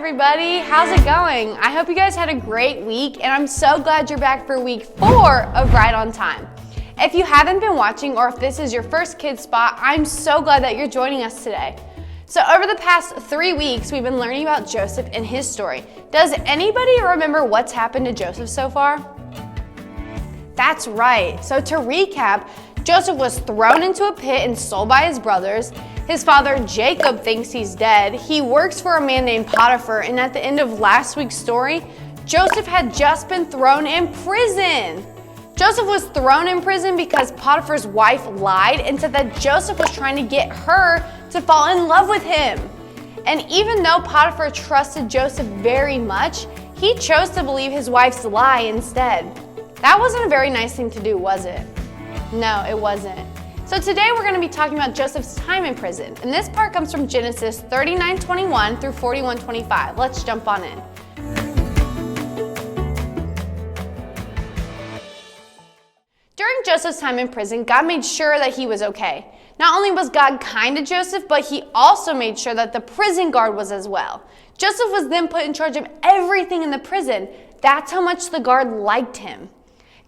everybody, how's it going? I hope you guys had a great week, and I'm so glad you're back for week 4 of Right on Time. If you haven't been watching, or if this is your first Kids Spot, I'm so glad that you're joining us today. So over the past 3 weeks, we've been learning about Joseph and his story. Does anybody remember what's happened to Joseph so far? That's right. So to recap, Joseph was thrown into a pit and sold by his brothers. His father Jacob thinks he's dead. He works for a man named Potiphar, and at the end of last week's story, Joseph had just been thrown in prison. Joseph was thrown in prison because Potiphar's wife lied and said that Joseph was trying to get her to fall in love with him. And even though Potiphar trusted Joseph very much, he chose to believe his wife's lie instead. That wasn't a very nice thing to do, was it? No, it wasn't. So today we're going to be talking about Joseph's time in prison, and this part comes from Genesis 39:21 through 41:25. Let's jump on in. During Joseph's time in prison, God made sure that he was okay. Not only was God kind to Joseph, but he also made sure that the prison guard was as well. Joseph was then put in charge of everything in the prison. That's how much the guard liked him.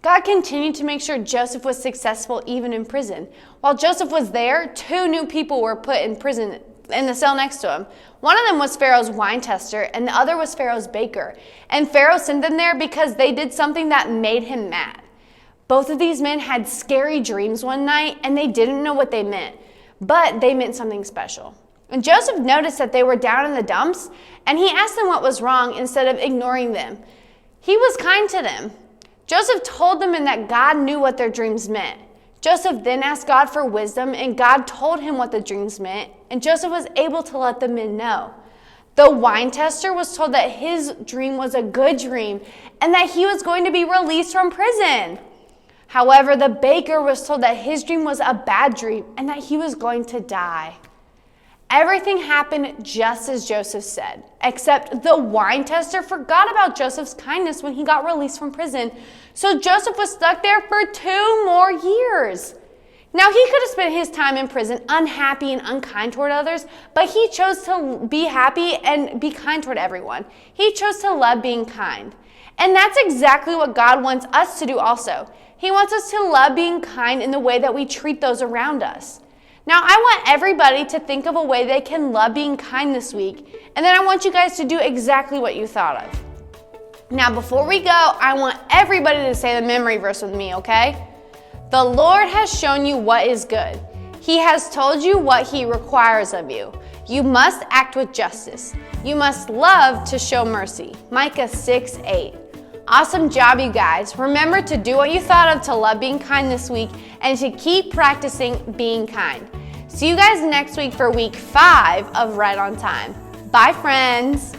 God continued to make sure Joseph was successful even in prison. While Joseph was there, 2 new people were put in prison in the cell next to him. One of them was Pharaoh's wine tester, and the other was Pharaoh's baker. And Pharaoh sent them there because they did something that made him mad. Both of these men had scary dreams one night, and they didn't know what they meant, but they meant something special. And Joseph noticed that they were down in the dumps, and he asked them what was wrong instead of ignoring them. He was kind to them. Joseph told them that God knew what their dreams meant. Joseph then asked God for wisdom, and God told him what the dreams meant, and Joseph was able to let the men know. The wine tester was told that his dream was a good dream and that he was going to be released from prison. However, the baker was told that his dream was a bad dream and that he was going to die. Everything happened just as Joseph said, except the wine tester forgot about Joseph's kindness when he got released from prison. So Joseph was stuck there for 2 more years. Now, he could have spent his time in prison unhappy and unkind toward others, but he chose to be happy and be kind toward everyone. He chose to love being kind. And that's exactly what God wants us to do also. He wants us to love being kind in the way that we treat those around us. Now, I want everybody to think of a way they can love being kind this week, and then I want you guys to do exactly what you thought of. Now, before we go, I want everybody to say the memory verse with me, okay? The Lord has shown you what is good. He has told you what He requires of you. You must act with justice. You must love to show mercy. Micah 6:8. Awesome job, you guys. Remember to do what you thought of to love being kind this week and to keep practicing being kind. See you guys next week for week 5 of Right on Time. Bye, friends.